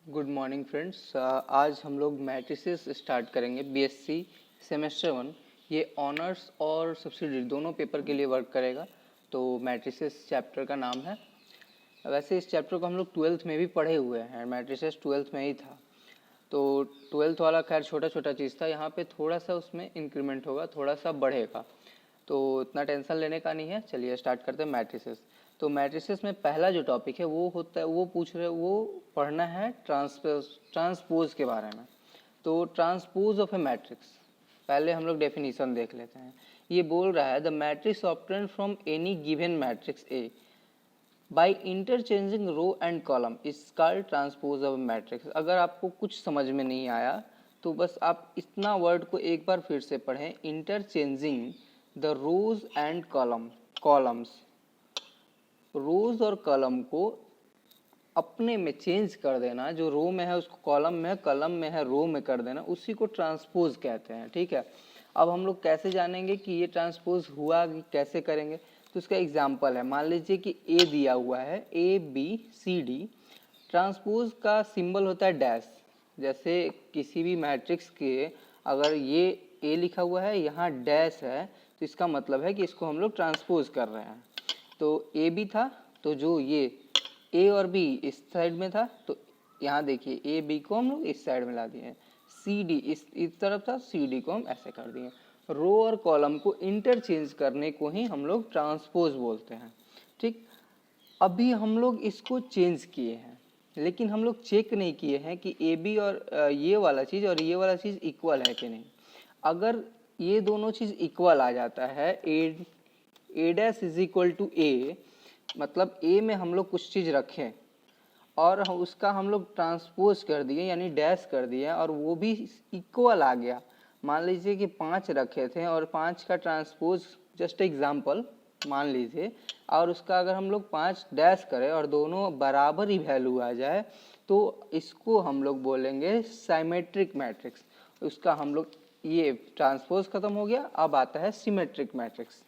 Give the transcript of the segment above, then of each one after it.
Good morning friends. आज हम लोग मैट्रिसेस स्टार्ट करेंगे बीएससी सेमेस्टर 1। ये ऑनर्स और सब्सिडरी दोनों पेपर के लिए वर्क करेगा। तो मैट्रिसेस चैप्टर का नाम है। वैसे इस चैप्टर को हम लोग 12th में भी पढ़े हुए हैं, मैट्रिसेस 12th में ही था। तो 12th वाला खैर छोटा छोटा चीज़ था, यहाँ पे थोड़ा सा उसमें इंक्रीमेंट होगा, थोड़ा सा बढ़ेगा, तो इतना टेंशन लेने का नहीं है। चलिए स्टार्ट करते हैं मैट्रिसेस। तो मैट्रिसेस में पहला जो टॉपिक है वो होता है, वो पूछ रहे, वो पढ़ना है ट्रांसपोज के बारे में। तो ट्रांसपोज ऑफ ए मैट्रिक्स, पहले हम लोग डेफिनेशन देख लेते हैं। ये बोल रहा है the matrix obtained from any given matrix A by interchanging row and column is called transpose of matrix. अगर आपको कुछ समझ में नहीं आया तो बस आप इतना वर्ड को एक बार फिर से पढ़ें, interchanging the rows and columns. Rows और कॉलम को अपने में चेंज कर देना, जो रो में है उसको कॉलम में, कॉलम में है रो में कर देना, उसी को ट्रांसपोज कहते हैं। ठीक है, अब हम लोग कैसे जानेंगे कि ये ट्रांसपोज हुआ, कैसे करेंगे? तो उसका एग्जाम्पल है, मान लीजिए कि ए दिया हुआ है, A B C D. Transpose का सिंबल होता है डैश। जैसे किसी भी मैट्रिक्स के अगर ये ए लिखा हुआ है, यहाँ डैश है, तो इसका मतलब है कि इसको हम लोग ट्रांसपोज कर रहे हैं। तो ए बी था, तो जो ये ए और बी इस साइड में था, तो यहाँ देखिए ए बी को हम लोग इस साइड में ला दिए। सी डी इस तरफ था, सी डी को हम ऐसे कर दिए। रो और कॉलम को इंटरचेंज करने को ही हम लोग ट्रांसपोज बोलते हैं। ठीक, अभी हम लोग इसको चेंज किए हैं, लेकिन हम लोग चेक नहीं किए हैं कि ए बी और ये वाला चीज़ और ये वाला चीज़ इक्वल है कि नहीं। अगर ये दोनों चीज़ इक्वल आ जाता है, ए डैश इज इक्वल टू ए, मतलब ए में हम लोग कुछ चीज़ रखें और उसका हम लोग ट्रांसपोज कर दिए, यानी डैश कर दिए, और वो भी इक्वल आ गया। मान लीजिए कि 5 रखे थे और 5 का ट्रांसपोज, जस्ट एग्जांपल मान लीजिए, और उसका अगर हम लोग 5 डैश करें और दोनों बराबर ही वैल्यू आ जाए, तो इसको हम लोग बोलेंगे साइमेट्रिक मैट्रिक्स। उसका हम लोग, ये ट्रांसपोज खत्म हो गया, अब आता है सिमेट्रिक मैट्रिक्स।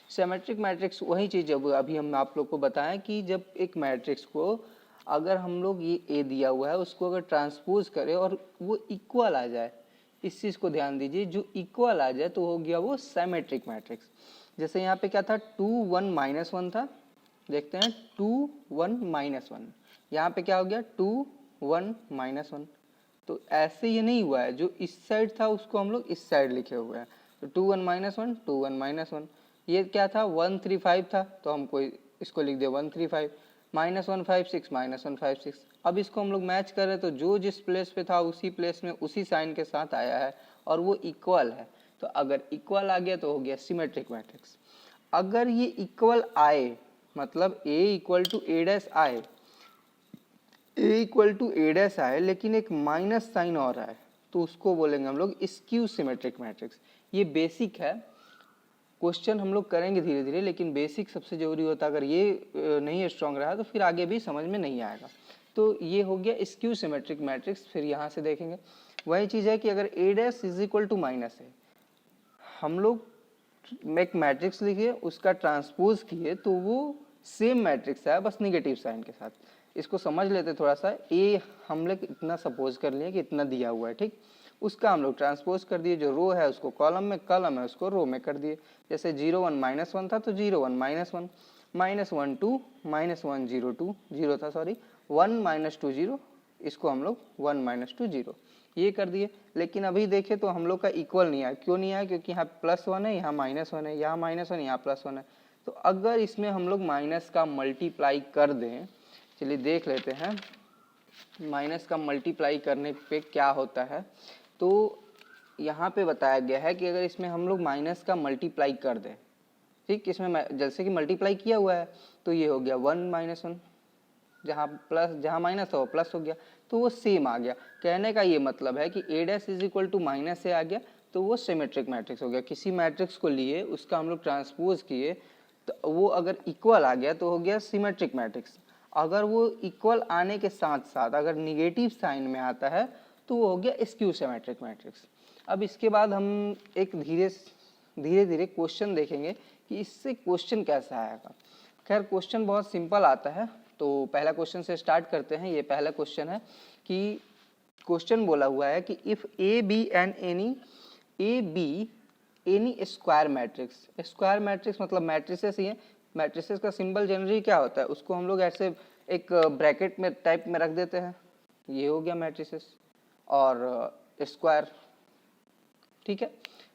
सिमेट्रिक मैट्रिक्स वही चीज़ जब अभी हम आप लोग को बताएं कि जब एक मैट्रिक्स को अगर हम लोग ये ए दिया हुआ है उसको अगर ट्रांसपोज करें और वो इक्वल आ जाए, इस चीज़ को ध्यान दीजिए, जो इक्वल आ जाए तो हो गया वो सिमेट्रिक मैट्रिक्स। जैसे यहाँ पे क्या था, 2 1 -1 था, देखते हैं 2 1 -1, यहाँ पे क्या हो गया 2 1 -1। तो ऐसे ये नहीं हुआ है, जो इस साइड था उसको हम लोग इस साइड लिखे हुए हैं। तो 2 1 -1 2 1 -1। ये क्या था, 1 3 5 था, तो हमको इसको लिख दिया 1 3 5। -1 5 6 -1 5 6। अब इसको हम लोग मैच कर रहे, तो जो जिस प्लेस पे था उसी प्लेस में उसी साइन के साथ आया है और वो इक्वल है। तो अगर इक्वल आ गया तो हो गया सिमेट्रिक मैट्रिक्स। अगर ये इक्वल आए, मतलब ए इक्वल टू ए डैश आए, ए इक्वल टू ए डैश आए लेकिन एक माइनस साइन और आए, तो उसको बोलेंगे हम लोग स्क्यू सिमेट्रिक मैट्रिक्स। ये बेसिक है, क्वेश्चन हम लोग करेंगे धीरे धीरे, लेकिन बेसिक सबसे जरूरी होता है। अगर ये नहीं स्ट्रांग रहा तो फिर आगे भी समझ में नहीं आएगा। तो ये हो गया स्क्यू सिमेट्रिक मैट्रिक्स। फिर यहाँ से देखेंगे वही चीज़ है कि अगर A dash is equal to minus है, हम लोग एक मैट्रिक्स लिखिए, उसका ट्रांसपोज किए, तो वो सेम मैट्रिक्स है बस निगेटिव साइन के साथ। इसको समझ लेते थोड़ा सा। ए हम लोग इतना सपोज कर लिए कि इतना दिया हुआ है, ठीक, उसका हम लोग ट्रांसपोज कर दिए, जो रो है उसको कॉलम में, कॉलम है उसको रो में कर दिए। जैसे 0 1 -1 था तो 0 1 -1, -1 2 -1 0 2 0 था, सॉरी 1 -2 0, इसको हम लोग 1 -2 0 ये कर दिए। लेकिन अभी देखें तो हम लोग का इक्वल नहीं आया। क्यों नहीं आया? क्योंकि यहाँ +1 है, यहाँ -1 है, यहाँ -1, यहाँ +1 है। तो अगर इसमें हम लोग माइनस का मल्टीप्लाई कर दें, चलिए देख लेते हैं माइनस का मल्टीप्लाई करने पे क्या होता है। तो यहाँ पे बताया गया है कि अगर इसमें हम लोग माइनस का मल्टीप्लाई कर दें, ठीक, इसमें जैसे कि मल्टीप्लाई किया हुआ है, तो ये हो गया 1 -1, जहाँ माइनस था वो प्लस हो गया, तो वो सेम आ गया। कहने का ये मतलब है कि A dash is equal to minus से आ गया, तो वो सिमेट्रिक मैट्रिक्स हो गया। किसी मैट्रिक्स को लिए, उसका हम लोग ट्रांसपोज किए, तो वो अगर इक्वल आ गया तो हो गया सिमेट्रिक मैट्रिक्स। अगर वो इक्वल आने के साथ साथ अगर निगेटिव साइन में आता है तो वो हो गया स्क्यू सिमेट्रिक मैट्रिक्स। अब इसके बाद हम एक धीरे धीरे क्वेश्चन देखेंगे कि इससे क्वेश्चन कैसा आएगा। खैर क्वेश्चन बहुत सिंपल आता है, तो पहला क्वेश्चन से स्टार्ट करते हैं। ये पहला क्वेश्चन है कि क्वेश्चन बोला हुआ है कि if A B any square matrix. Square matrix मतलब मैट्रिसेस ही है। मैट्रिसेस का सिंबल जनरली क्या होता है, उसको हम लोग ऐसे एक ब्रैकेट में टाइप में रख देते हैं। ये हो गया मैट्रिसेस और स्क्वायर, ठीक है।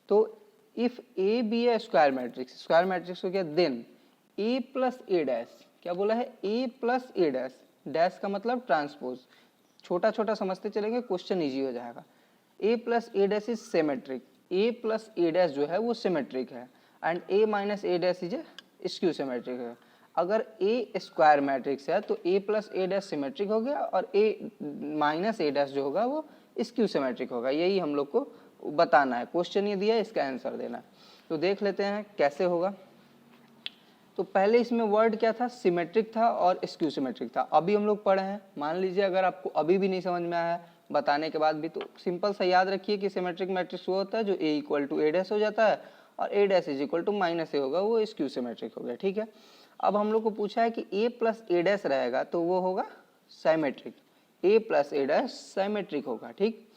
तो if A be a square matrix हो गया, then A plus A dash, क्या बोला है, A plus A dash, dash का मतलब ट्रांसपोज, छोटा छोटा समझते चलेंगे, क्वेश्चन इजी हो जाएगा। A plus A dash is symmetric, A plus A dash जो है वो सिमेट्रिक है, and A minus A dash is skew symmetric है। अगर ए स्क्वायर मैट्रिक्स है तो A plus A dash symmetric हो गया और ए माइनस ए डैश जो होगा वो स्क्यू सिमेट्रिक होगा। यही हम लोग को बताना है। क्वेश्चन ये दिया है, इसका आंसर देना है। तो देख लेते हैं कैसे होगा। तो पहले इसमें वर्ड क्या था, सिमेट्रिक था और स्क्यू सिमेट्रिक था। अभी हम लोग पढ़े हैं, मान लीजिए अगर आपको अभी भी नहीं समझ में आया बताने के बाद भी, तो सिंपल सा याद रखिए कि सिमेट्रिक मैट्रिक्स वो होता है जो A equal to A dash हो जाता है और A dash is equal to minus A होगा, वो स्क्यू सिमेट्रिक हो गया, ठीक है। अब हम लोग को पूछा है कि ए प्लस ए डैश रहेगा तो वो होगा symmetric, A plus A dash symmetric होगा, ठीक।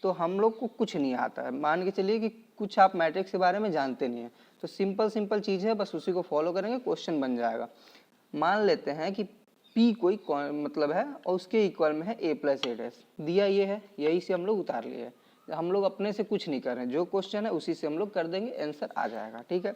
तो हम लोग को कुछ नहीं आता है, मान के चलिए कि कुछ आप मैट्रिक्स के बारे में जानते नहीं है, तो सिंपल चीज़ है, बस उसी को फॉलो करेंगे, क्वेश्चन बन जाएगा। मान लेते हैं कि P कोई मतलब है और उसके इक्वल में है ए प्लस ए डैश, दिया ये है, यही से हम लोग उतार लिए है। हम लोग अपने से कुछ नहीं कर रहे हैं, जो क्वेश्चन है उसी से हम लोग कर देंगे, आंसर आ जाएगा, ठीक है।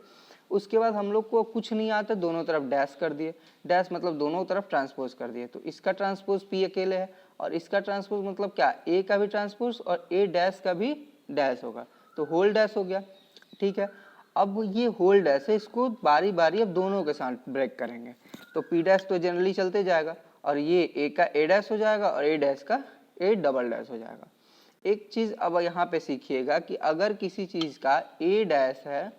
उसके बाद हम लोग को कुछ नहीं आता, दोनों तरफ डैश कर दिए, डैश मतलब दोनों तरफ ट्रांसपोज कर दिए। तो इसका ट्रांसपोज P अकेले है और इसका ट्रांसपोज मतलब क्या, ए का भी ट्रांसपोज और ए डैश का भी डैश होगा, तो होल डैश हो गया, ठीक है। अब ये होल डैश है, इसको बारी बारी अब दोनों के साथ ब्रेक करेंगे, तो P डैश तो जनरली चलते जाएगा और ये ए का ए डैश हो जाएगा और ए डैश का ए डबल डैश हो जाएगा। एक चीज़ अब यहाँ पे सीखिएगा कि अगर किसी चीज़ का ए डैश है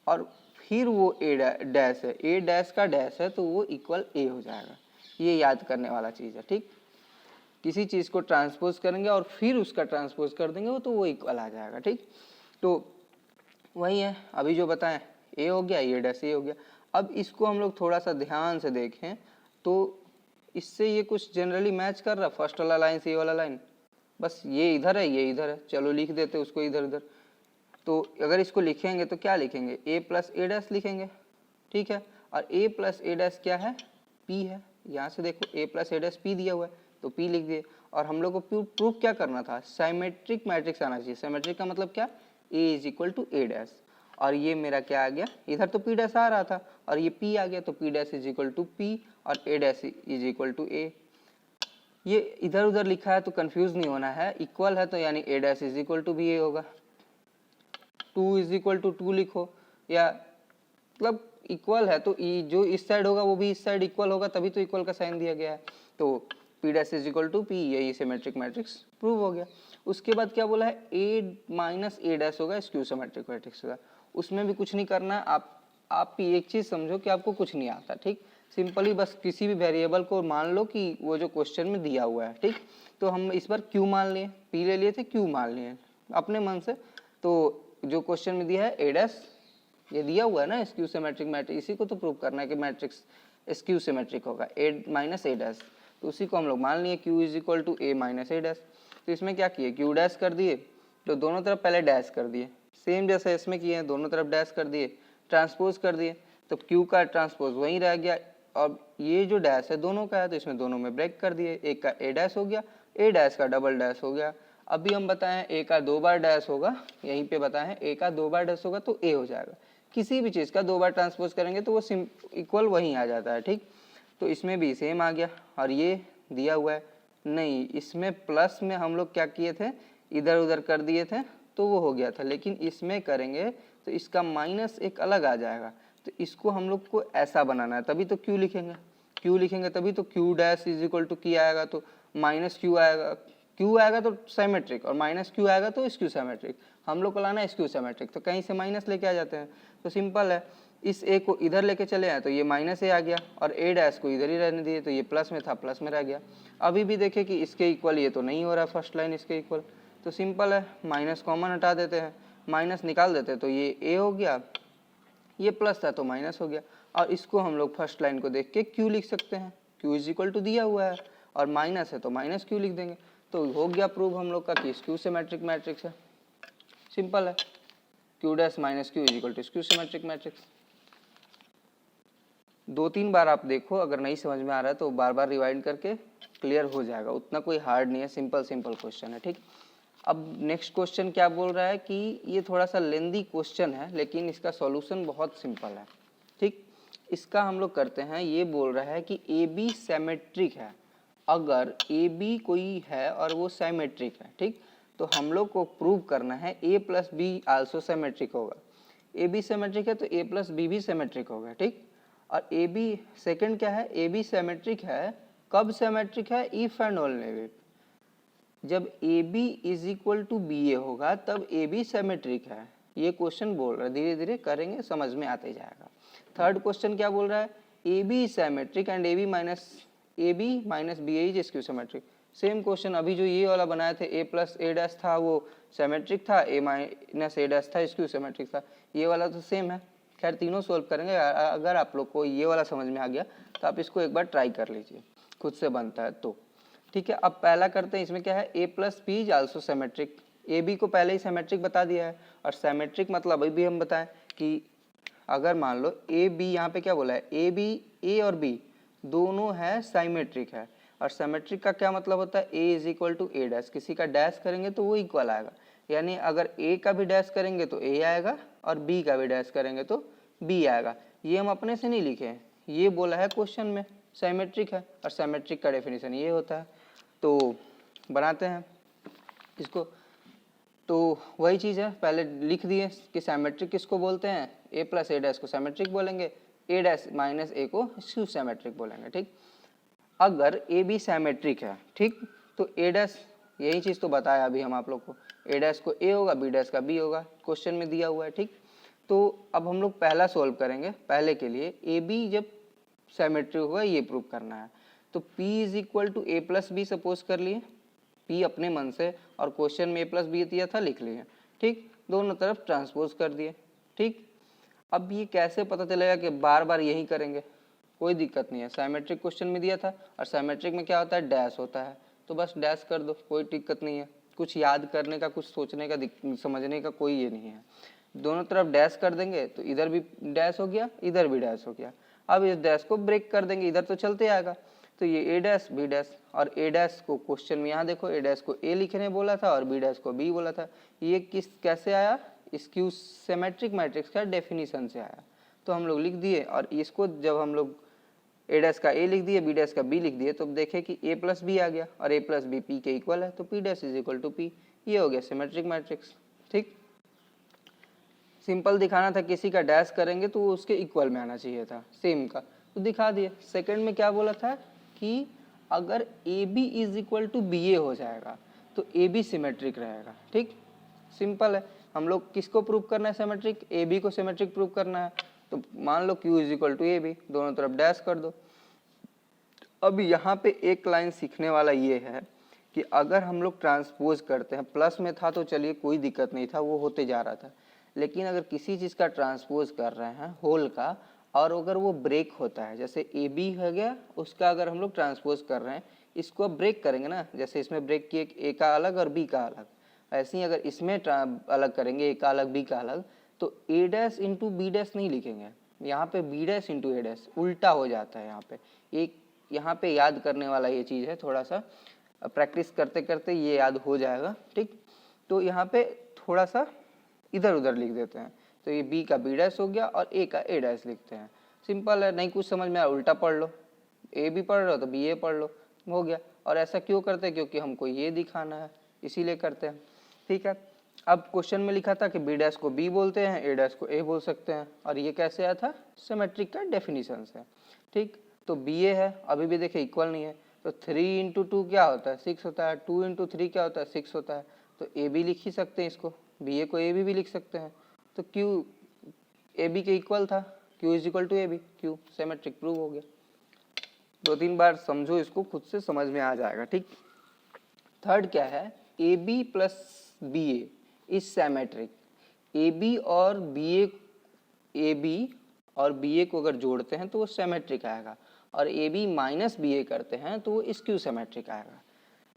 और फिर वो ए डैश है, ए डैश का डैश है, तो वो इक्वल ए हो जाएगा। ये याद करने वाला चीज़ है, ठीक। किसी चीज़ को ट्रांसपोज करेंगे और फिर उसका ट्रांसपोज कर देंगे तो वो इक्वल आ जाएगा, ठीक। तो वही है, अभी जो बताएं, ए हो गया, ये डैश ए हो गया। अब इसको हम लोग थोड़ा सा ध्यान से देखें तो इससे ये कुछ जनरली मैच कर रहा, फर्स्ट वाला लाइन से ये वाला लाइन, बस ये इधर है, ये इधर है, चलो लिख देते उसको इधर इधर। तो अगर इसको लिखेंगे तो क्या लिखेंगे, ए प्लस ए डैश लिखेंगे, ठीक है। और ए प्लस ए डैश क्या है, पी है, यहाँ से देखो ए प्लस ए डैश पी दिया हुआ है तो पी लिख दिए। और हम लोग को प्रूफ क्या करना था, साइमेट्रिक मैट्रिक्स आना चाहिए। साइमेट्रिक का मतलब क्या, A is equal to A dash, और ये मेरा क्या आ गया, इधर तो पी डैश आ रहा था और ये पी आ गया, तो P dash is equal to P और A dash is equal to A. ये इधर उधर लिखा है तो कंफ्यूज नहीं होना है, इक्वल है तो यानी A dash is equal to भी ए होगा। 2 इज इक्वल टू 2 लिखो, या मतलब इक्वल है तो जो इस साइड होगा वो भी इस साइड इक्वल होगा, तभी तो इक्वल का साइन दिया गया है। तो P dash is equal to P, यही सिमेट्रिक मैट्रिक्स प्रूव हो गया। उसके बाद क्या बोला है, ए माइनस ए डैश होगा स्क्यू सिमेट्रिक मैट्रिक्स होगा। उसमें भी कुछ नहीं करना है, आप एक चीज़ समझो कि आपको कुछ नहीं आता, ठीक। सिंपली बस किसी भी वेरिएबल को मान लो कि वो जो क्वेश्चन में दिया हुआ है, ठीक। तो हम इस बार क्यू मान लिए, पी ले लिए थे, क्यू मान लिए अपने मन से। तो जो क्वेश्चन में दिया है ए डैश, ये दिया हुआ है ना स्क्यू सिमेट्रिक मैट्रिक्स, इसी को तो प्रूव करना है कि मैट्रिक्स स्क्यू सिमेट्रिक होगा, ए माइनस ए डैश, तो उसी को हम लोग मान लिए, Q is equal to A minus A dash. तो इसमें क्या किए, क्यू डैश कर दिए, तो दोनों तरफ पहले डैश कर दिए, सेम जैसे इसमें किए हैं, दोनों तरफ डैश कर दिए, ट्रांसपोज कर दिए, तो क्यू का ट्रांसपोज वहीं रह गया। अब ये जो डैश है दोनों का है, तो इसमें दोनों में ब्रेक कर दिए, एक का ए डैश हो गया, ए डैश का डबल डैश हो गया। अभी हम बताएं ए का 2 बार डैश होगा, यहीं पे बताएं ए का 2 बार डैश होगा तो ए हो जाएगा। किसी भी चीज़ का 2 बार ट्रांसपोज करेंगे तो वो इक्वल वहीं आ जाता है, ठीक। तो इसमें भी सेम आ गया। और ये दिया हुआ है नहीं, इसमें प्लस में हम लोग क्या किए थे, इधर उधर कर दिए थे तो वो हो गया था, लेकिन इसमें करेंगे तो इसका माइनस एक अलग आ जाएगा, तो इसको हम लोग को ऐसा बनाना है, तभी तो क्यू लिखेंगे, क्यू लिखेंगे तभी तो Q dash is equal to की आएगा, तो माइनस क्यू आएगा, क्यू आएगा तो साइमेट्रिक और माइनस क्यू आएगा तो स्क्यू साइमेट्रिक। हम लोग को लाना है स्क्यू साइमेट्रिक, तो कहीं से माइनस लेके आ जाते हैं, तो सिंपल है, इस ए को इधर लेके चले आए तो ये माइनस ए आ गया, और ए डैश को इधर ही रहने दिए तो ये प्लस में था, प्लस में रह गया। अभी भी देखें कि इसके इक्वल ये तो नहीं हो रहा है, फर्स्ट लाइन इसके इक्वल, तो सिंपल है, माइनस कॉमन हटा देते हैं, माइनस निकाल देते हैं, तो ये ए हो गया, ये प्लस था तो माइनस हो गया। और इसको हम लोग फर्स्ट लाइन को देख के क्यू लिख सकते हैं, क्यू इज इक्वल टू दिया हुआ है और माइनस है तो माइनस क्यू लिख देंगे। तो हो गया प्रूव हम लोग का कि स्क्यू सिमेट्रिक मैट्रिक्स है। सिंपल है, Q dash minus Q is equal to skew symmetric matrix. 2-3 बार आप देखो, अगर नहीं समझ में आ रहा है तो बार बार रिवाइंड करके क्लियर हो जाएगा, उतना कोई हार्ड नहीं है, सिंपल क्वेश्चन है। ठीक, अब नेक्स्ट क्वेश्चन क्या बोल रहा है कि ये थोड़ा सा लेंदी क्वेश्चन है लेकिन इसका सॉल्यूशन बहुत सिंपल है। ठीक, इसका हम लोग करते हैं, ये बोल रहा है कि ए बी सिमेट्रिक है। अगर ए बी कोई है और वो सिमेट्रिक है, ठीक, तो हम लोग को प्रूव करना है A plus be also symmetric होगा। ए बी सिमेट्रिक है तो ए प्लस बी भी सिमेट्रिक होगा। ठीक, और ए बी सेकेंड क्या है, ए बी सिमेट्रिक है, कब सिमेट्रिक है, इफ एंड ओनली इफ, जब A B is equal to B A होगा तब ए बी सिमेट्रिक है। ये क्वेश्चन बोल रहा है, धीरे धीरे करेंगे समझ में आते जाएगा। थर्ड क्वेश्चन क्या बोल रहा है, A B symmetric and A B minus B A is skew symmetric. Same question अभी जो ये वाला बनाए थे, ए प्लस ए डैश था वो सिमेट्रिक था, ए माइनस ए डैश था स्क्यू सिमेट्रिक था, ये वाला तो सेम है। खैर तीनों सोल्व करेंगे, अगर आप लोग को ये वाला समझ में आ गया तो आप इसको एक बार ट्राई कर लीजिए, खुद से बनता है तो। ठीक है, अब पहला करते हैं, इसमें क्या है, A plus B is also symmetric. A B को पहले ही सिमेट्रिक बता दिया है, और सिमेट्रिक मतलब अभी भी हम बताएं कि अगर मान लो ए बी, यहाँ पे क्या बोला है, ए बी, ए और बी दोनों है सिमेट्रिक है, और सिमेट्रिक का क्या मतलब होता है, A is equal to A dash, किसी का डैश करेंगे तो वो इक्वल आएगा, यानी अगर ए का भी डैश करेंगे तो ए आएगा और बी का भी डैश करेंगे तो बी आएगा। ये हम अपने से नहीं लिखे हैं, ये बोला है क्वेश्चन में, सिमेट्रिक है, और सिमेट्रिक का डेफिनेशन ये होता है। तो बनाते हैं इसको, तो वही चीज़ है, पहले लिख दिए कि सिमेट्रिक किसको बोलते हैं, ए प्लस ए डैश को सिमेट्रिक बोलेंगे, ए डैश माइनस ए को स्क्यू सिमेट्रिक बोलेंगे। ठीक, अगर ए बी सिमेट्रिक है, ठीक, तो ए डैश, यही चीज़ तो बताया अभी हम आप लोग को, ए डैश को ए होगा, बी डैश का बी होगा, क्वेश्चन में दिया हुआ है। ठीक, तो अब हम लोग पहला सोल्व करेंगे, पहले के लिए ए बी जब सिमेट्रिक होगा ये प्रूव करना है। तो P is equal to A plus B suppose कर लिए, P अपने मन से, और क्वेश्चन में ए प्लस बी दिया था लिख लिए। ठीक, दोनों तरफ ट्रांसपोज कर दिए। ठीक, अब ये कैसे पता चलेगा कि बार बार यही करेंगे, कोई दिक्कत नहीं है, सिमेट्रिक क्वेश्चन में दिया था, और सिमेट्रिक में क्या होता है, डैश होता है, तो बस डैश कर दो, कोई दिक्कत नहीं है, कुछ याद करने का, कुछ सोचने का, समझने का कोई ये नहीं है। दोनों तरफ डैश कर देंगे तो इधर भी डैश हो गया, इधर भी डैश हो गया। अब इस डैश को ब्रेक कर देंगे, इधर तो चलते आएगा, तो ये ए डैश बी डैश, और ए डैश को क्वेश्चन में यहाँ देखो, ए डैश को ए लिखने बोला था और बी डैश को बी बोला था, ये किस कैसे आया, स्क्यू सिमेट्रिक मैट्रिक्स का डेफिनेशन से आया, तो हम लोग लिख दिए। और इसको जब हम लोग ए डैश का ए लिख दिए, बी डैश का बी लिख दिए, तो देखे कि ए प्लस बी आ गया, और ए प्लस बी पी के इक्वल है, तो P dash is equal to P, ये हो गया सिमेट्रिक मैट्रिक्स। ठीक, सिंपल दिखाना था, किसी का डैश करेंगे तो वो उसके इक्वल में आना चाहिए था, सेम का, तो दिखा दिए। सेकंड में क्या बोला था कि अगर A B is equal to B A हो जाएगा तो ए बी सिमेट्रिक रहेगा। ठीक, सिंपल है, हम लोग किसको प्रूव करना है, सिमेट्रिक, ए बी को सिमेट्रिक प्रूव करना है, तो मान लो Q is equal to A B, दोनों तरफ डैश कर दो। अब यहाँ पे एक लाइन सीखने वाला ये है कि अगर हम लोग ट्रांसपोज करते हैं, प्लस में था तो चलिए कोई दिक्कत नहीं था, वो होते जा रहा था, लेकिन अगर किसी चीज़ का ट्रांसपोज कर रहे हैं होल का, और अगर वो ब्रेक होता है, जैसे ए बी हो गया, उसका अगर हम लोग ट्रांसपोज कर रहे हैं, इसको अब ब्रेक करेंगे ना, जैसे इसमें ब्रेक किए ए का अलग और बी का अलग, ऐसे ही अगर इसमें अलग करेंगे, ए का अलग बी का अलग, तो ए डैश इंटू बी डैश नहीं लिखेंगे, यहाँ पे बी डैश इंटू ए डैश उल्टा हो जाता है। यहाँ पे एक, यहाँ पे याद करने वाला ये चीज़ है, थोड़ा सा प्रैक्टिस करते करते ये याद हो जाएगा। ठीक, तो यहाँ पे थोड़ा सा इधर उधर लिख देते हैं, तो ये बी का बी डैश हो गया और ए का ए डैश लिखते हैं, सिंपल है, नहीं कुछ समझ में आया उल्टा पढ़ लो, ए बी पढ़ रहे हो तो बी ए पढ़ लो, हो गया। और ऐसा क्यों करते हैं, क्योंकि हमको ये दिखाना है, इसीलिए करते हैं। ठीक है, अब क्वेश्चन में लिखा था कि बी डैश को बी बोलते हैं, ए डैश को ए बोल सकते हैं, और ये कैसे आया था, सिमेट्रिक का डेफिनेशन से। ठीक, तो बी ए है, अभी भी देखे इक्वल नहीं है, तो 3 इंटू 2 क्या होता है, 6 होता है, 2 इंटू 3 क्या होता है, 6 होता है, तो ए बी लिख ही सकते हैं इसको, बी ए को ए बी भी लिख सकते हैं, तो क्यू ए बी के इक्वल था, Q is equal to A B, Q symmetric prove हो गया। 2-3 बार समझो इसको, खुद से समझ में आ जाएगा। ठीक, थर्ड क्या है, A B plus B A is symmetric, A B और बी ए, ए बी और बी ए को अगर जोड़ते हैं तो वो सिमेट्रिक आएगा, और A B minus B A करते हैं तो वो स्क्यू सिमेट्रिक आएगा।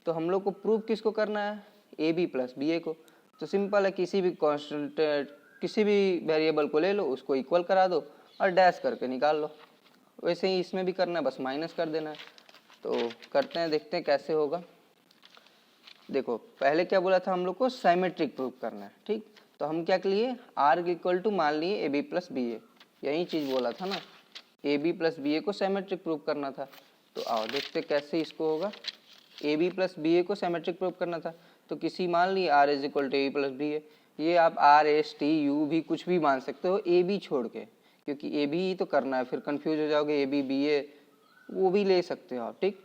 तो हम लोग को प्रूव किसको करना है, A B plus B A को। तो सिंपल है, किसी भी कांस्टेंट किसी भी वेरिएबल को ले लो, उसको इक्वल करा दो और डैश करके निकाल लो। वैसे ही इसमें भी करना है, बस माइनस कर देना है। तो करते हैं, देखते हैं कैसे होगा। देखो पहले क्या बोला था हम लोग को, साइमेट्रिक प्रूव करना है, ठीक। तो हम क्या लिए, आर इक्वल टू मान लिए ए बी प्लस बी ए, यही चीज़ बोला था ना, ए बी प्लस बी ए को साइमेट्रिक प्रूव करना था। तो आओ देखते कैसे इसको होगा। A B plus B A को साइमेट्रिक प्रूव करना था, तो किसी मान लिए R is equal to A B plus B A. ये आप आर एस टी यू भी कुछ भी मान सकते हो, ए बी छोड़ के, क्योंकि ए बी ही तो करना है, फिर कंफ्यूज हो जाओगे, ए बी बी ए वो भी ले सकते हो आप, ठीक।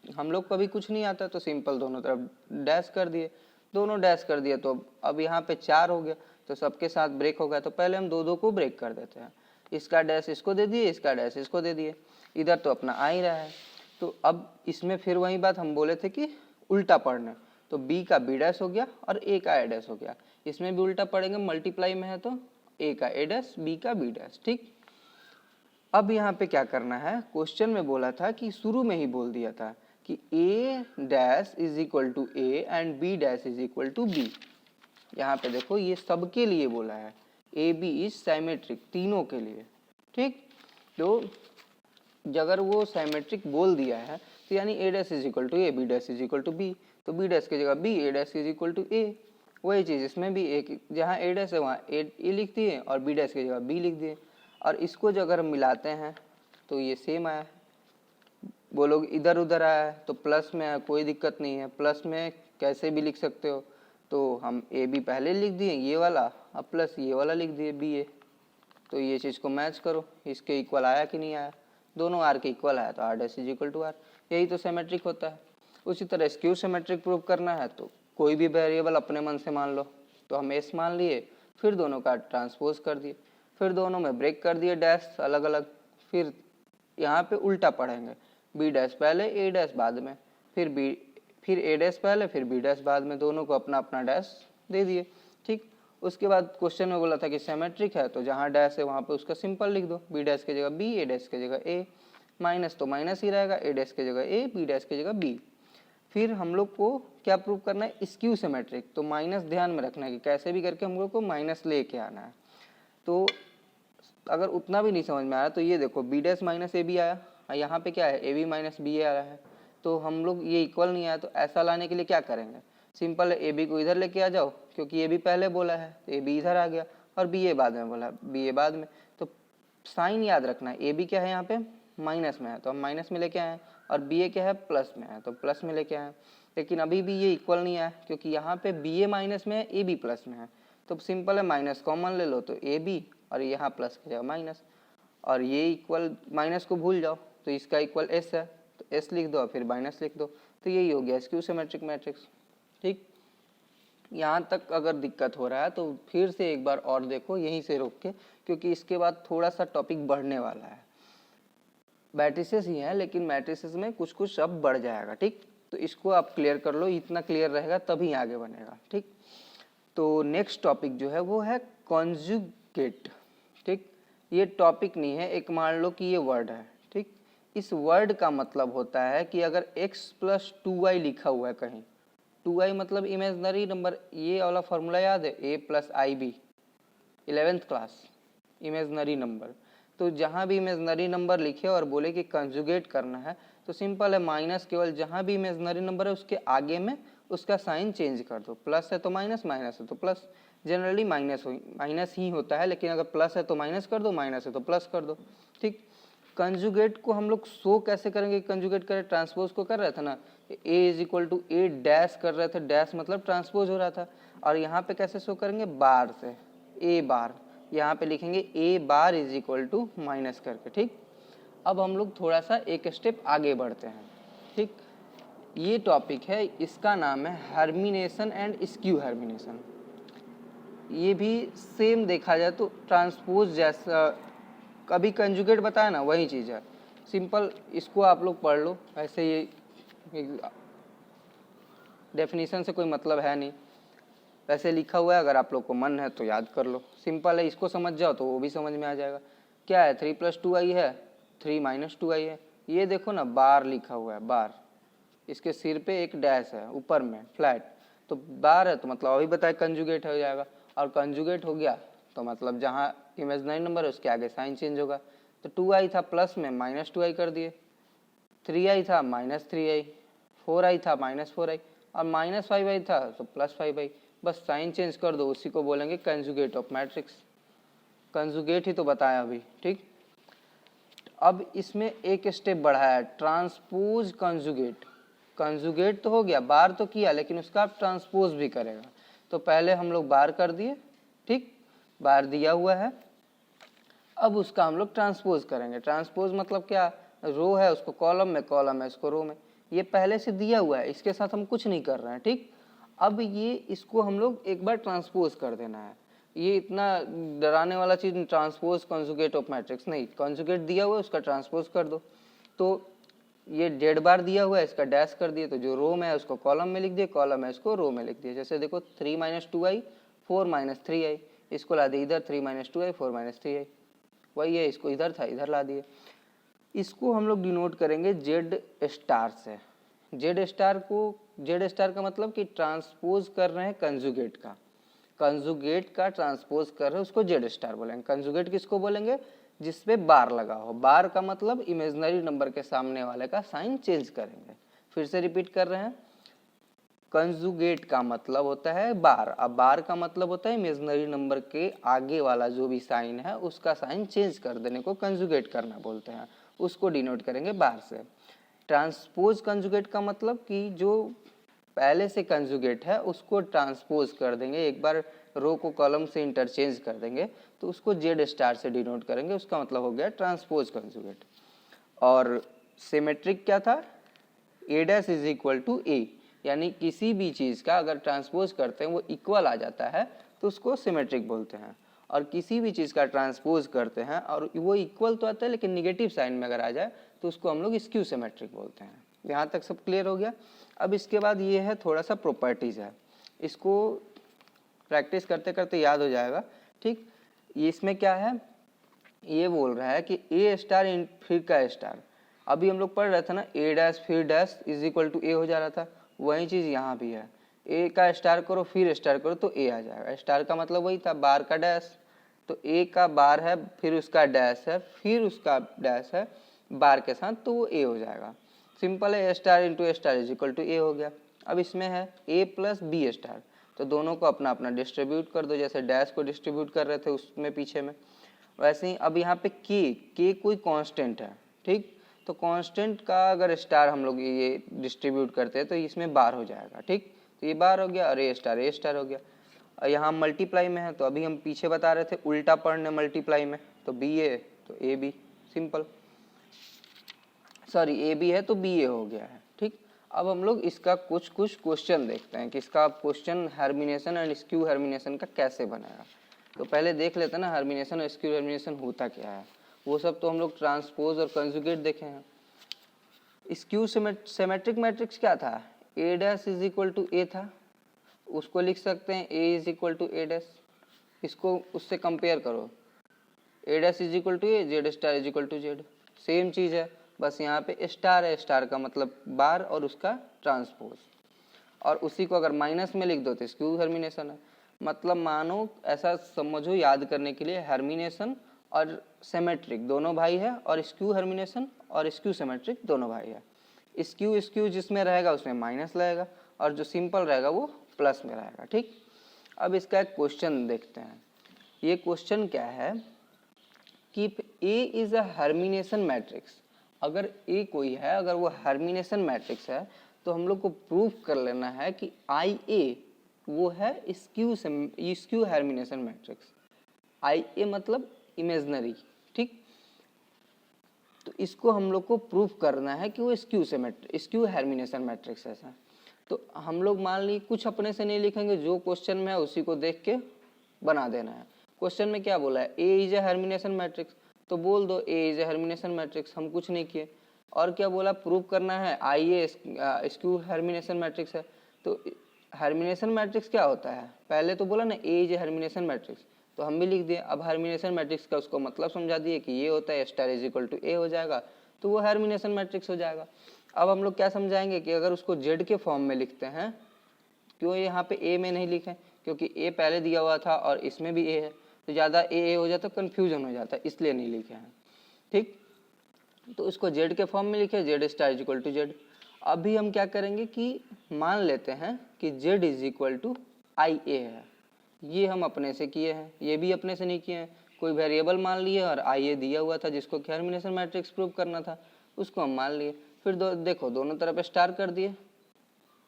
हम लोग को अभी कुछ नहीं आता तो सिंपल दोनों तरफ डैश कर दिए, दोनों डैश कर दिया। तो अब यहाँ पे 4 हो गया, तो सबके साथ ब्रेक हो गया। तो पहले हम दो दो को ब्रेक कर देते हैं, इसका डैश इसको दे दिए, इसका डैश इसको दे दिए, इधर तो अपना आ ही रहा है। तो अब इसमें फिर वही बात हम बोले थे कि उल्टा पढ़ना, तो b का b डैश हो गया और a का a डैश हो गया। इसमें भी उल्टा पढ़ेंगे, मल्टीप्लाई में है तो a का a डैश, b का b डैश, ठीक। अब यहाँ पे क्या करना है, क्वेश्चन में बोला था कि शुरू में ही बोल दिया था कि a dash is equal to a and b dash is equal to b। यहाँ पे देखो ये सबके लिए बोला है, ए बी इज साइमेट्रिक, तीनों के लिए, ठीक। तो अगर वो साइमेट्रिक बोल दिया है तो यानी A dash is equal to A, B dash is equal to B, तो बी डैश की जगह B, A dash is equal to A. वही चीज़ इसमें भी, एक जहाँ ए डैश है वहाँ ए लिख दिए और बी डैश की जगह बी लिख दिए। और इसको जो अगर हम मिलाते हैं तो ये सेम आया, वो लोग इधर उधर आया है तो प्लस में है, कोई दिक्कत नहीं है, प्लस में कैसे भी लिख सकते हो। तो हम ए बी पहले लिख दिए ये वाला, अब प्लस ये वाला लिख दिए बी ए। तो ये चीज़ को मैच करो, इसके इक्वल आया कि नहीं आया, दोनों आर के इक्वल आया, तो R dash is equal to R. यही तो सिमेट्रिक होता है। उसी तरह स्क्यू सिमेट्रिक प्रूव करना है तो कोई भी वेरिएबल अपने मन से मान लो, तो हम एस मान लिए, फिर दोनों का ट्रांसपोज कर दिए, फिर दोनों में ब्रेक कर दिए डैश अलग अलग। फिर यहाँ पे उल्टा पढ़ेंगे, बी डैश पहले ए डैश बाद में, फिर ए डैश पहले फिर बी डैश बाद में, दोनों को अपना अपना डैश दे दिए, ठीक। उसके बाद क्वेश्चन में बोला था कि सिमेट्रिक है तो जहाँ डैश है वहाँ पे उसका सिंपल लिख दो, बी डैश की जगह बी, ए डैश की जगह ए, माइनस तो माइनस ही रहेगा, ए डैश की जगह ए, बी डैश की जगह बी। फिर हम लोग को क्या प्रूव करना है, स्क्यू सिमेट्रिक। तो माइनस ध्यान में रखना है कि कैसे भी करके हम लोग को माइनस लेके आना है। तो अगर उतना भी नहीं समझ में आ रहा तो ये देखो, B dash minus A B आया, यहाँ पे क्या है, A B minus B A आ रहा है। तो हम लोग ये इक्वल नहीं आया, तो ऐसा लाने के लिए क्या करेंगे, सिंपल है, ए बी को इधर लेके आ जाओ, क्योंकि ए बी पहले बोला है तो ए बी इधर आ गया, और बी ए बाद में बोला, बी ए बाद में। तो साइन याद रखना है, ए बी क्या है यहाँ पे माइनस में है तो हम माइनस में लेके आए, और बी ए क्या है प्लस में है तो प्लस में लेके आए। लेकिन अभी भी ये इक्वल नहीं आया, क्योंकि यहाँ पे बी ए माइनस में है, ए बी प्लस में है। तो सिंपल है, माइनस कॉमन ले लो तो ए बी, और यहाँ प्लस की जगह माइनस, और ये इक्वल माइनस को भूल जाओ तो इसका इक्वल एस है, तो एस लिख दो और फिर माइनस लिख दो। तो यही हो गया स्क्यू सिमेट्रिक मैट्रिक्स, ठीक। यहाँ तक अगर दिक्कत हो रहा है तो फिर से एक बार और देखो, यहीं से रोक के, क्योंकि इसके बाद थोड़ा सा टॉपिक बढ़ने वाला है। मैट्रिसेस ही है लेकिन मैट्रिसेस में कुछ कुछ अब बढ़ जाएगा, ठीक। तो इसको आप क्लियर कर लो, इतना क्लियर रहेगा तभी आगे बनेगा, ठीक। तो नेक्स्ट टॉपिक जो है वो है कॉन्जुगेट, ठीक। ये टॉपिक नहीं है, एक मान लो कि ये वर्ड है, ठीक। इस वर्ड का मतलब होता है कि अगर x प्लस 2y लिखा हुआ है कहीं, 2y मतलब इमेजनरी नंबर, ये वाला फॉर्मूला याद है, a plus I B, 11th class, imaginary number. तो जहाँ भी इमेजनरी नंबर लिखे और बोले कि कंजुगेट करना है तो सिंपल है, माइनस केवल जहाँ भी इमेजनरी नंबर है उसके आगे में उसका साइन चेंज कर दो, प्लस है तो माइनस, माइनस है तो प्लस। जनरली माइनस ही होता है, लेकिन अगर प्लस है तो माइनस कर दो, माइनस है तो प्लस कर दो, ठीक। कंजुगेट को हम लोग शो कैसे करेंगे, कंजुगेट करें, ट्रांसपोज को कर रहे थे ना, A is equal to A dash कर रहे थे, डैश मतलब ट्रांसपोज हो रहा था। और यहाँ पे कैसे शो करेंगे, बार से, ए बार, यहाँ पे लिखेंगे A bar is equal to minus करके, ठीक। अब हम लोग थोड़ा सा एक स्टेप आगे बढ़ते हैं, ठीक। ये टॉपिक है, इसका नाम है हर्मिनेशन एंड स्क्यू हर्मिनेशन। ये भी सेम देखा जाए तो ट्रांसपोज जैसा, कभी कंजुगेट बताया ना वही चीज़ है, सिंपल। इसको आप लोग पढ़ लो, ऐसे ये डेफिनेशन से कोई मतलब है नहीं, वैसे लिखा हुआ है, अगर आप लोग को मन है तो याद कर लो, सिंपल है। इसको समझ जाओ तो वो भी समझ में आ जाएगा। क्या है, 3 + 2i है 3 माइनस 2i है। ये देखो ना बार लिखा हुआ है, बार, इसके सिर पे एक डैश है ऊपर में फ्लैट, तो बार है तो मतलब अभी बताए कंजुगेट हो जाएगा। और कंजुगेट हो गया तो मतलब जहाँ इमेजनरी नंबर है उसके आगे साइन चेंज होगा। तो 2i था प्लस में माइनस 2i कर दिए, 3i था माइनस 3i, 4i था माइनस 4i और माइनस 5i था तो प्लस 5i। बस साइन चेंज कर दो, उसी को बोलेंगे कंजुगेट ऑफ मैट्रिक्स। कंजुगेट ही तो बताया अभी, ठीक। अब इसमें एक स्टेप बढ़ाया, ट्रांसपोज कंजुगेट। कंजुगेट तो हो गया, बार तो किया, लेकिन उसका आप ट्रांसपोज भी करेगा। तो पहले हम लोग बार कर दिए, ठीक, बार दिया हुआ है, अब उसका हम लोग ट्रांसपोज करेंगे। ट्रांसपोज मतलब क्या, रो है उसको कॉलम में, कॉलम है उसको रो में। ये पहले से दिया हुआ है, इसके साथ हम कुछ नहीं कर रहे हैं, ठीक। अब ये इसको हम लोग एक बार ट्रांसपोज कर देना है। ये इतना डराने वाला चीज ट्रांसपोज कंजुगेट ऑफ मैट्रिक्स नहीं, कंजुगेट दिया हुआ है उसका ट्रांसपोज कर दो। तो ये डेढ़ बार दिया हुआ है, इसका डैश कर दिए, तो जो रो में है उसको कॉलम में लिख दिए, कॉलम है उसको रो में लिख दिए। जैसे देखो 3 माइनस 2i 4 माइनस 3i, इसको ला दिए इधर 3 माइनस 2i 4 माइनस 3i, वही है, इसको इधर था इधर ला दिए। इसको हम लोग डिनोट करेंगे जेड स्टार से। जेड स्टार को, जेड स्टार का मतलब कि ट्रांसपोज कर रहे हैं कंजुगेट का, कंजुगेट का ट्रांसपोज कर रहे हैं उसको जेड स्टार बोलेंगे। कंजुगेट किसको बोलेंगे, जिसपे बार लगा हो। बार का मतलब इमेजिनरी नंबर के सामने वाले का साइन चेंज करेंगे। फिर से रिपीट कर रहे हैं, कंजुगेट का मतलब होता है बार, अब बार का मतलब होता है इमेजिनरी नंबर के आगे वाला जो भी साइन है उसका साइन चेंज कर देने को कंजुगेट करना बोलते हैं, उसको डिनोट करेंगे बार से। ट्रांसपोज कंजुगेट का मतलब कि जो पहले से कंजुगेट है उसको ट्रांसपोज कर देंगे, एक बार रो को कॉलम से इंटरचेंज कर देंगे, तो उसको जेड स्टार से डिनोट करेंगे, उसका मतलब हो गया ट्रांसपोज कंजुगेट। और सिमेट्रिक क्या था, A dash is equal to ए, यानी किसी भी चीज़ का अगर ट्रांसपोज करते हैं वो इक्वल आ जाता है तो उसको सिमेट्रिक बोलते हैं। और किसी भी चीज़ का ट्रांसपोज करते हैं और वो इक्वल तो आता है लेकिन निगेटिव साइन में अगर आ जाए तो उसको हम लोग स्क्यू सिमेट्रिक बोलते हैं। यहाँ तक सब क्लियर हो गया। अब इसके बाद ये है थोड़ा सा प्रॉपर्टीज़ है, इसको प्रैक्टिस करते करते याद हो जाएगा, ठीक। इसमें क्या है, ये बोल रहा है कि ए स्टार इन फिर का स्टार, अभी हम लोग पढ़ रहे थे ना ए डैश फिर dash is equal to A हो जा रहा था, वही चीज़ यहाँ भी है। ए का स्टार करो फिर स्टार करो तो ए आ जाएगा। स्टार का मतलब वही था बार का डैश, तो ए का बार है फिर उसका डैश है फिर उसका डैश है बार के साथ, तो वो ए हो जाएगा। सिंपल है, A star into A star is equal to A हो गया। अब इसमें है ए प्लस बी स्टार, तो दोनों को अपना अपना डिस्ट्रीब्यूट कर दो, जैसे डैश को डिस्ट्रीब्यूट कर रहे थे उसमें पीछे में, वैसे ही अब यहाँ पे के कोई कांस्टेंट है, ठीक। तो कांस्टेंट का अगर स्टार हम लोग ये डिस्ट्रीब्यूट करते हैं तो इसमें बार हो जाएगा, ठीक। तो ये बार हो गया और ए स्टार हो गया। और यहाँ मल्टीप्लाई में है तो अभी हम पीछे बता रहे थे उल्टा पढ़ने मल्टीप्लाई में, तो बी ए तो A B, simple, sorry A B है तो बी ए हो गया है, ठीक। अब हम लोग इसका कुछ क्वेश्चन देखते हैं कि इसका क्वेश्चन हर्मिनेशन एंड स्क्यू हर्मिनेशन का कैसे बनेगा। तो पहले देख लेते हैं ना हर्मिनेशन और स्क्यू हर्मिनेशन होता क्या है, वो सब तो हम लोग ट्रांसपोज और कंजुगेट देखे हैं। स्क्यू सिमेट्रिक मैट्रिक्स क्या था, A dash is equal to A था, उसको लिख सकते हैं A is equal to A dash, इसको उससे कंपेयर करो, A dash is equal to A, Z star is equal to Z, same चीज़ है, बस यहाँ पे स्टार है, स्टार का मतलब बार और उसका ट्रांसपोज, और उसी को अगर माइनस में लिख दो तो स्क्यू हर्मिनेशन है। मतलब मानो ऐसा समझो याद करने के लिए, हर्मिनेशन और सिमेट्रिक दोनों भाई है और स्क्यू हर्मिनेशन और स्क्यू सिमेट्रिक दोनों भाई है। स्क्यू स्क्यू जिसमें रहेगा उसमें माइनस लगेगा और जो सिंपल रहेगा वो प्लस में रहेगा, ठीक। अब इसका एक क्वेश्चन देखते हैं। ये क्वेश्चन क्या है कि ए इज अ हर्मिनेशन मैट्रिक्स, अगर ए कोई है, अगर वो हर्मिनेशन मैट्रिक्स है तो हम लोग को प्रूफ कर लेना है कि आई ए वो है स्क्यू हर्मिनेशन मैट्रिक्स। आई ए मतलब इमेजनरी, ठीक। तो इसको हम लोग को प्रूफ करना है कि वो स्क्यू हर्मिनेशन मैट्रिक्स है। तो हम लोग मान ली कुछ अपने से नहीं लिखेंगे, जो क्वेश्चन में है उसी को देख के बना देना है। क्वेश्चन में क्या बोला है, ए इज ए हर्मिनेशन मैट्रिक्स, तो बोल दो ए इज ए हर्मिनेशन मैट्रिक्स, हम कुछ नहीं किए। और क्या बोला, प्रूव करना है आई ए स्क्यू हर्मिनेशन मैट्रिक्स है। तो हर्मिनेशन मैट्रिक्स क्या होता है, पहले तो बोला ना ए इज ए हर्मिनेशन मैट्रिक्स, तो हम भी लिख दिए। अब हर्मिनेशन मैट्रिक्स का उसको मतलब समझा दिए कि ये होता है star is equal to A हो जाएगा, तो वो हर्मिनेशन मैट्रिक्स हो जाएगा। अब हम लोग क्या समझाएंगे कि अगर उसको जेड के फॉर्म में लिखते हैं, क्यों यहाँ पे ए में नहीं लिखे, क्योंकि ए पहले दिया हुआ था और इसमें भी ए है, तो ज़्यादा ए हो जाता तो कन्फ्यूजन हो जाता, इसलिए नहीं लिखे हैं। ठीक, तो उसको जेड के फॉर्म में लिखे, Z star is equal to Z. अभी हम क्या करेंगे कि मान लेते हैं कि Z is equal to I A है, ये हम अपने से किए हैं, ये भी अपने से नहीं किए हैं, कोई वेरिएबल मान लिए और आई ए दिया हुआ था जिसको हर्मिनेशन मैट्रिक्स प्रूव करना था, उसको हम मान लिए। फिर देखो दोनों तरफ स्टार कर दिए,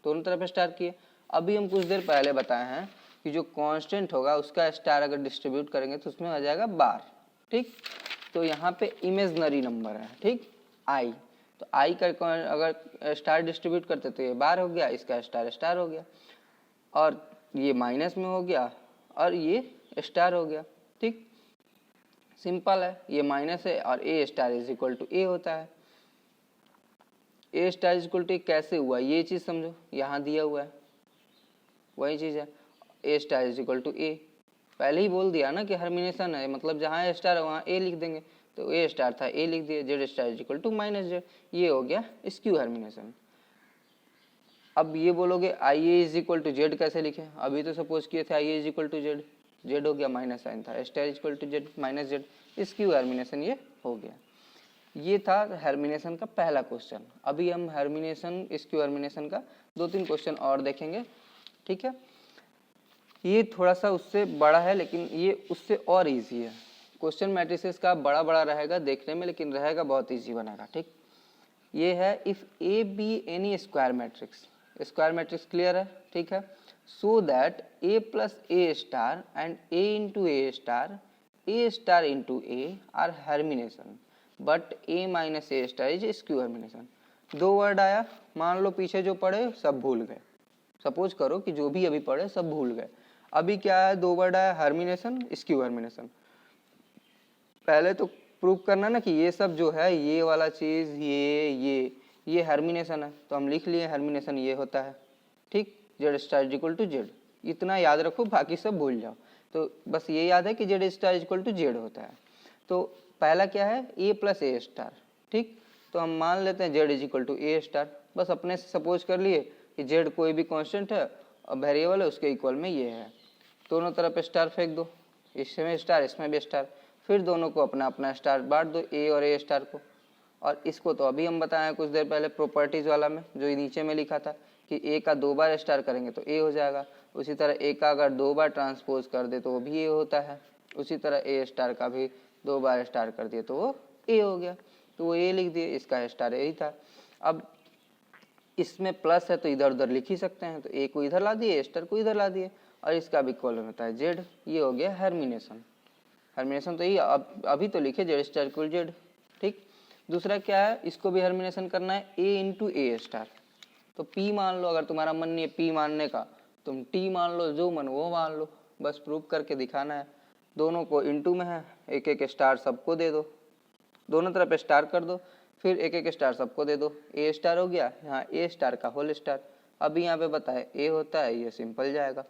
दोनों तरफ स्टार किए। अभी हम कुछ देर पहले बताए हैं कि जो कांस्टेंट होगा उसका स्टार अगर डिस्ट्रीब्यूट करेंगे तो उसमें आ जाएगा बार। ठीक, तो यहाँ पे इमेजनरी नंबर है, ठीक, आई, तो आई का अगर स्टार डिस्ट्रीब्यूट करते तो ये बार हो गया, इसका स्टार स्टार हो गया, और ये माइनस में हो गया और ये स्टार हो गया। ठीक, सिंपल है, ये माइनस है और ए स्टार इज इक्वल टू ए होता है। A star is equal to कैसे हुआ ये चीज़ समझो, यहाँ दिया हुआ है वही चीज़ है, A star is equal to A, पहले ही बोल दिया ना कि हर्मिनेशन है, मतलब जहाँ स्टार है वहाँ ए लिख देंगे, तो ए स्टार था ए लिख दिया, Z star is equal to minus Z, ये हो गया स्क्यू हर्मिनेशन। अब ये बोलोगे I A is equal to Z कैसे लिखें, अभी तो सपोज किए थे I A is equal to Z, Z हो गया माइनस साइन था, star is equal to Z minus Z, skew hermitian ये हो गया। ये था हर्मिनेशन का पहला क्वेश्चन। अभी हम हर्मिनेशन स्क्यू हर्मिनेशन का 2-3 क्वेश्चन और देखेंगे। ठीक है, ये थोड़ा सा उससे बड़ा है लेकिन ये उससे और इजी है। क्वेश्चन मैट्रिसेस का बड़ा बड़ा रहेगा देखने में, लेकिन रहेगा बहुत इजी बनेगा। ठीक, ये है if A B any square matrix, square matrix clear है, ठीक है, so that A plus A star and A into A star into A are hermitian but A minus A star is skew hermitian. 2 word आया, मान लो पीछे जो पढ़े सब भूल गए, सपोज करो कि जो भी अभी पढ़े सब भूल गए। अभी क्या है, 2 वर्ड आया, हर्मिनेशन स्क्यू हर्मिनेशन। पहले तो प्रूव करना ना कि ये सब जो है, ये वाला चीज, ये हर्मिनेशन है, तो हम लिख लिए हर्मिनेशन ये होता है। ठीक, Z star equal to Z, इतना याद रखो, बाकी सब भूल जाओ। तो बस ये याद है कि Z star equal to Z होता है। तो पहला क्या है, ए प्लस ए स्टार। ठीक, तो हम मान लेते हैं Z is equal to A star, बस अपने से सपोज कर लिए कि जेड कोई भी कांस्टेंट है और वेरिएबल है, उसके इक्वल में ये है, दोनों तरफ स्टार फेंक दो, इसमें स्टार इसमें भी स्टार, फिर दोनों को अपना अपना स्टार बांट दो, ए और ए स्टार को। और इसको तो अभी हम बताए कुछ देर पहले प्रॉपर्टीज वाला में, जो नीचे में लिखा था कि ए का 2 बार स्टार करेंगे तो ए हो जाएगा, उसी तरह ए का अगर 2 बार ट्रांसपोज कर दे तो वो भी ए होता है, उसी तरह ए स्टार का भी 2 बार स्टार कर दिए तो वो ए हो गया, तो वो ए लिख दिए, इसका स्टार ए ही था। अब इसमें प्लस है तो इधर उधर लिख ही सकते हैं, तो ए को इधर ला दिए, स्टार को इधर ला दिए, और इसका भी कॉलन होता है जेड, ये हो गया हर्मिनेशन। हर्मिनेशन तो ये अभी तो लिखे जेड स्टार इक्वल जेड। ठीक, दूसरा क्या है, इसको भी हर्मिनेशन करना है, ए इंटू ए स्टार, तो पी मान लो, अगर तुम्हारा मन नहीं है पी मानने का तुम टी मान लो, जो मन वो मान लो, बस प्रूव करके दिखाना है। दोनों को इंटू में है, एक एक स्टार सबको दे दो, दोनों तरफ स्टार कर दो, फिर एक एक स्टार सबको दे दो, ए स्टार हो गया, यहाँ ए स्टार का होल स्टार। अभी यहाँ पे बताए ए होता है, ये सिंपल जाएगा,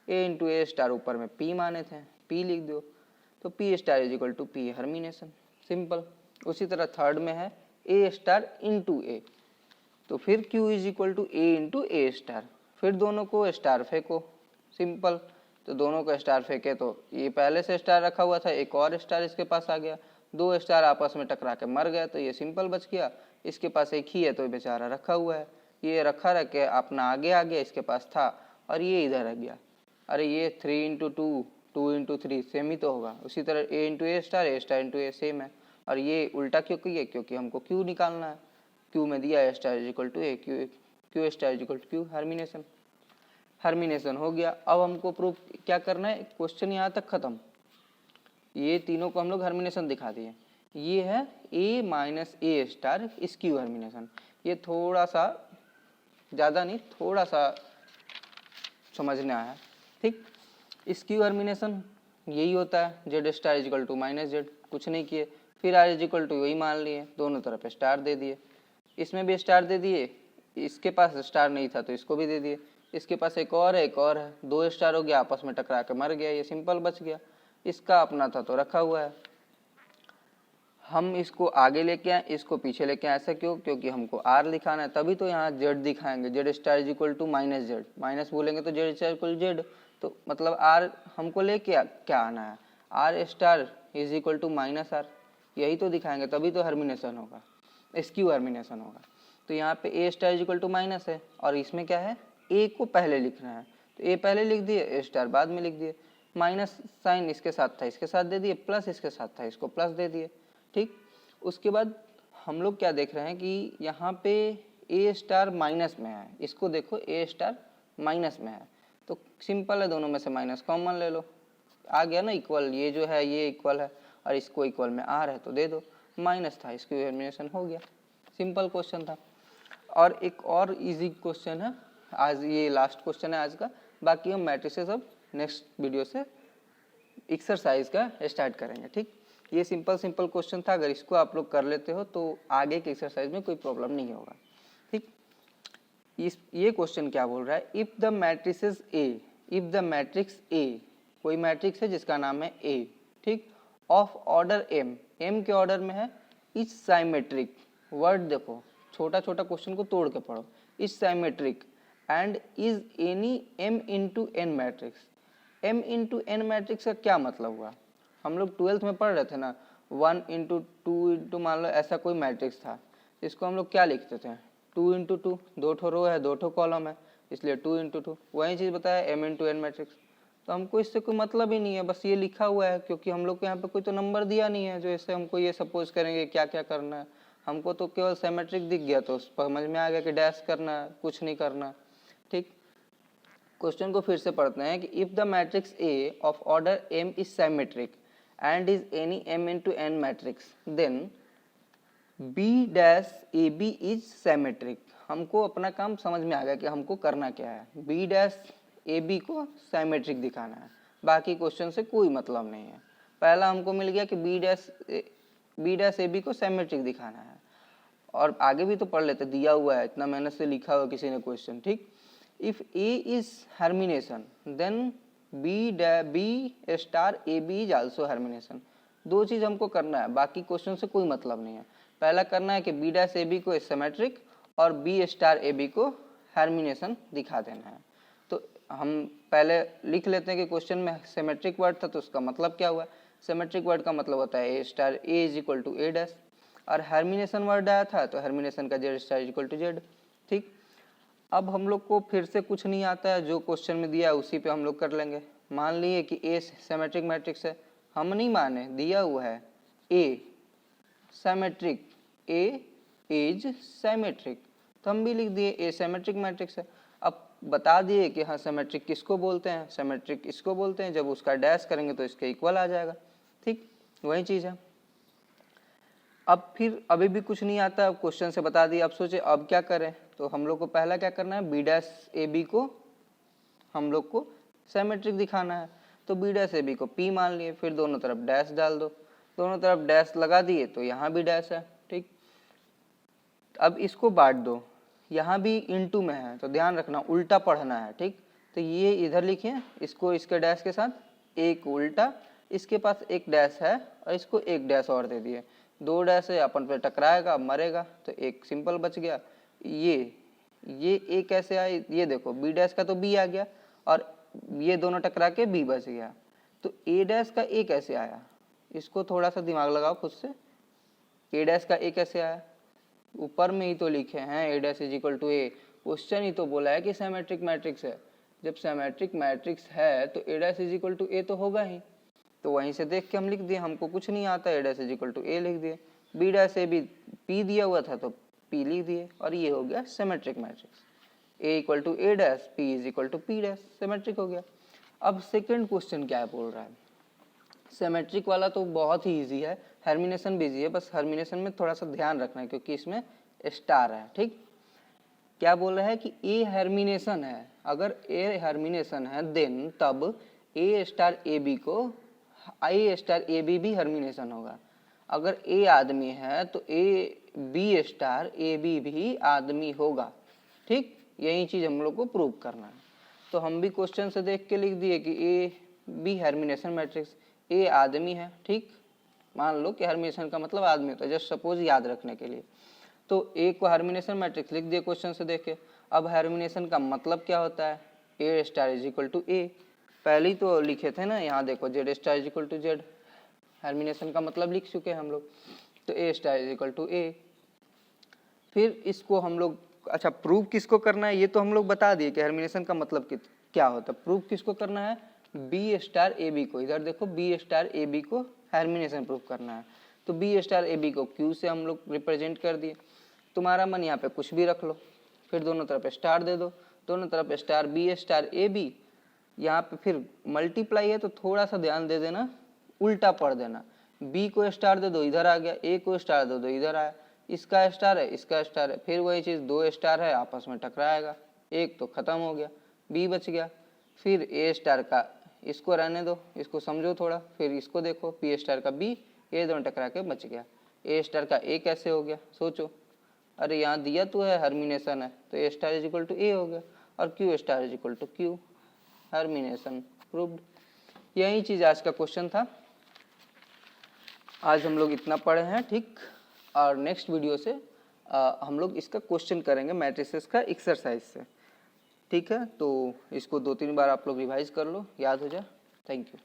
ए इंटू ए स्टार, ऊपर में पी माने थे, पी लिख दो, तो P star is equal to P hermitian, simple. उसी तरह थर्ड में है ए स्टार इंटू ए, तो फिर Q is equal to A into A star, फिर दोनों को स्टार फेंको, सिंपल। तो दोनों को स्टार फेंके तो ये पहले से स्टार रखा हुआ था, एक और स्टार इसके पास आ गया, 2 स्टार आपस में टकरा के मर गया, तो ये सिंपल बच गया। इसके पास एक ही है तो बेचारा रखा हुआ है, ये रखा रख के अपना आगे आ गया, इसके पास था और ये इधर आ गया। अरे ये 3 इंटू 2, 2 इंटू 3 सेम ही तो होगा। उसी तरह ए into A star into A same है, और ये उल्टा क्यों किया, क्योंकि हमको क्यू निकालना है, क्यू में दिया A star is equal to A, Q star is equal to Q, hermitian. Hermitian हो गया। अब हमको प्रूफ क्या करना है, क्वेश्चन यहाँ तक खत्म, ये तीनों को हम लोग हर्मिनेशन दिखा दिए। ये है A minus A star skew hermitian, ये थोड़ा सा ज़्यादा नहीं, थोड़ा सा समझने आया। ठीक, स्क्यू हर्मिनेशन यही होता है, Z star is equal to minus Z, कुछ नहीं किए, फिर आर इज इक्वल टू वही मान लिए, दोनों तरफ स्टार दे दिए, इसमें भी स्टार दे दिए, इसके पास स्टार नहीं था तो इसको भी दे दिए, इसके पास एक और है, 2 स्टार हो गया, आपस में टकरा के मर गया, ये सिंपल बच गया। इसका अपना था तो रखा हुआ है। हम इसको आगे लेके आए, इसको पीछे लेके आए। ऐसा क्यों? क्योंकि हमको r दिखाना है, तभी तो यहाँ z दिखाएंगे। Z star is equal to minus Z, minus बोलेंगे तो जेड स्टार इक्वल जेड, तो मतलब r हमको लेके क्या आना है, r star is equal to minus r, यही तो दिखाएंगे, तभी तो हर्मिनेशन होगा, स्क्यू हर्मिनेशन होगा। तो यहाँ पे a star is equal to minus है, और इसमें क्या है, a को पहले लिखना है, तो a पहले लिख दिए, a स्टार बाद में लिख दिए। माइनस साइन इसके साथ था, इसके साथ दे दिए, प्लस इसके साथ था, इसको प्लस दे दिए। ठीक, उसके बाद हम लोग क्या देख रहे हैं कि यहाँ पे a स्टार माइनस में है, इसको देखो a स्टार माइनस में है, तो सिंपल है, दोनों में से माइनस कॉमन ले लो, आ गया ना इक्वल, ये जो है ये इक्वल है और इसको इक्वल में r है तो दे दो, माइनस था, इसकी एलिमिनेशन हो गया। सिंपल क्वेश्चन था। और एक और इजी क्वेश्चन है, आज ये लास्ट क्वेश्चन है आज का, बाकी हम मैट्रिसेस अब नेक्स्ट वीडियो से एक्सरसाइज का स्टार्ट करेंगे। ठीक, ये सिंपल क्वेश्चन था, अगर इसको आप लोग कर लेते हो तो आगे के एक्सरसाइज में कोई प्रॉब्लम नहीं होगा। ठीक, ये क्वेश्चन क्या बोल रहा है, if the matrices A, if the matrix ए, कोई मैट्रिक्स है जिसका नाम है ए, ठीक, ऑफ ऑर्डर एम, एम के ऑर्डर में है, इज साइमेट्रिक, वर्ड देखो, छोटा छोटा क्वेश्चन को तोड़ के पढ़ो, is symmetric and is any M into N matrix. M into N matrix का क्या मतलब हुआ, हम लोग 12th में पढ़ रहे थे ना, 1 इंटू 2 इंटू, मान लो ऐसा कोई मैट्रिक्स था, इसको हम लोग क्या लिखते थे, 2 इंटू 2, 2 ठो रो है 2 ठो कॉलम है, इसलिए 2 इंटू 2, वही चीज़ बताया एम इंटू एन मैट्रिक्स। तो हमको इससे कोई मतलब ही नहीं है, बस ये लिखा हुआ है, क्योंकि हम लोग को यहाँ पे कोई तो नंबर दिया नहीं है जो इससे हमको ये सपोज करेंगे क्या क्या करना है। हमको तो केवल सिमेट्रिक दिख गया तो समझ में आ गया कि डैश करना है, कुछ नहीं करना। ठीक, क्वेश्चन को फिर से पढ़ते हैं कि if the matrix A of order M is symmetric and is any m into n matrix then b dash ab is symmetric। हमको अपना काम समझ में आ गया कि हमको करना क्या है, b dash ab को symmetric दिखाना है, बाकी क्वेश्चन से कोई मतलब नहीं है। पहला हमको मिल गया कि b dash ab को symmetric दिखाना है, और आगे भी तो पढ़ लेते, दिया हुआ है, इतना मेहनत से लिखा हुआ किसी ने क्वेश्चन। ठीक, if a is hermitian then B star A B is also hermitian. दो चीज हमको करना है, बाकी क्वेश्चन से कोई मतलब नहीं है। पहला करना है कि बी डैश ए बी को सिमेट्रिक और बी स्टार ए बी को हर्मिनेशन दिखा देना है। तो हम पहले लिख लेते हैं कि क्वेश्चन में सिमेट्रिक वर्ड था तो उसका मतलब क्या हुआ, सिमेट्रिक वर्ड का मतलब होता है A star A is equal to A dash, और हर्मिनेशन वर्ड आया था तो हर्मिनेशन का Z star is equal to Z. ठीक, अब हम लोग को फिर से कुछ नहीं आता है, जो क्वेश्चन में दिया है उसी पे हम लोग कर लेंगे। मान लिए कि ए सिमेट्रिक मैट्रिक्स है, हम नहीं माने, दिया हुआ है ए सिमेट्रिक, ए इज सिमेट्रिक, तो हम भी लिख दिए ए सिमेट्रिक मैट्रिक्स है। अब बता दिए कि हाँ सिमेट्रिक किसको बोलते हैं, सिमेट्रिक इसको बोलते हैं, जब उसका डैश करेंगे तो इसके इक्वल आ जाएगा। ठीक, वही चीज़ है। अब फिर अभी भी कुछ नहीं आता, अब क्वेश्चन से बता दिया, अब सोचे अब क्या करें, तो हम लोग को पहला क्या करना है, बी डैश ए बी को हम लोग को सिमेट्रिक दिखाना है, तो बी डैश ए बी को पी मान लिए, फिर दोनों तरफ डैश डाल दो, दोनों तरफ डैश लगा दिए तो यहाँ भी डैश है। ठीक, अब इसको बांट दो, यहाँ भी इनटू में है तो ध्यान रखना उल्टा पढ़ना है। ठीक, तो ये इधर लिखिए, इसको इसके डैश के साथ एक उल्टा, इसके पास एक डैश है और इसको एक डैश और दे दिए, दो डैश है अपन पे टकराएगा मरेगा, तो एक सिंपल बच गया। ये ए कैसे आए, ये देखो बी डैश का तो बी आ गया और ये दोनों टकरा के बी बच गया, तो ए डैश का ए कैसे आया, इसको थोड़ा सा दिमाग लगाओ खुद से, ए डैश का ए कैसे आया, ऊपर में ही तो लिखे हैं A dash is equal to A, question ही तो बोला है कि सिमेट्रिक मैट्रिक्स है, जब सिमेट्रिक मैट्रिक्स है तो ए डैश इज इक्वल टू ए तो होगा ही, तो वहीं से देख के हम लिख दिए, हमको कुछ नहीं आता, A dash is equal to A लिख दिए, B dash A B P दिया हुआ था तो पी लिख दिए, और ये हो गया symmetric matrix, A equal to A dash P is equal to P dash, symmetric हो गया। अब सेकंड क्वेश्चन क्या है बोल रहा है, सिमेट्रिक वाला तो बहुत ही इजी है, हर्मिनेशन भी इजी है, बस हर्मिनेशन में थोड़ा सा ध्यान रखना है क्योंकि इसमें स्टार है। ठीक, क्या बोल रहा है कि ए हर्मिनेशन है, अगर ए हर्मिनेशन है देन तब ए स्टार ए बी को ए स्टार ए बी भी हर्मिनेशन होगा, अगर ए आदमी है तो A B star A B भी आदमी होगा। ठीक, यही चीज हम लोग को प्रूव करना है, तो हम भी क्वेश्चन से देख के लिख दिए कि ए बी हर्मिनेशन मैट्रिक्स, ए आदमी है, ठीक, मान लो कि हर्मिनेशन का मतलब आदमी होता है, जस्ट सपोज याद रखने के लिए। तो ए को हर्मिनेशन मैट्रिक्स लिख दिए क्वेश्चन से देखे। अब हर्मिनेशन का मतलब क्या होता है, A star is equal to A, पहले ही तो लिखे थे ना, यहाँ देखो Z star is equal to Z, hermitian का मतलब लिख चुके हैं हम लोग। तो A star is equal to A. फिर इसको हम लोग, अच्छा प्रूव किसको करना है, ये तो हम लोग बता दिए कि हर्मिनेशन का मतलब क्या होता है। प्रूव किसको करना है, बी स्टार ए बी को, इधर देखो बी स्टार ए बी को हर्मिनेशन प्रूव करना है। तो बी स्टार ए बी को क्यू से हम लोग रिप्रेजेंट कर दिए। तुम्हारा मन यहाँ पे कुछ भी रख लो, फिर दोनों तरफ स्टार दे दो, दोनों तरफ star B star A B. यहाँ पे फिर मल्टीप्लाई है तो थोड़ा सा ध्यान दे देना, उल्टा पढ़ देना, बी को स्टार दे दो इधर आ गया, ए को स्टार दे दो इधर आया, इसका स्टार है इसका स्टार है, फिर वही चीज़ दो स्टार है आपस में टकराएगा, एक तो खत्म हो गया, बी बच गया। फिर ए स्टार का इसको रहने दो, इसको समझो थोड़ा, फिर इसको देखो बी स्टार का बी, ये दोनों टकरा के बच गया। ए स्टार का ए कैसे हो गया सोचो, अरे यहाँ दिया तो है हर्मिनेशन है, तो A star is equal to A हो गया, और Q star is equal to Q, hermitian proved. यही चीज़ आज का क्वेश्चन था। आज हम लोग इतना पढ़े हैं, ठीक। और नेक्स्ट वीडियो से हम लोग इसका क्वेश्चन करेंगे मैट्रिसेस का एक्सरसाइज से, ठीक है। तो इसको 2-3 बार आप लोग रिवाइज कर लो, याद हो जाए। Thank you.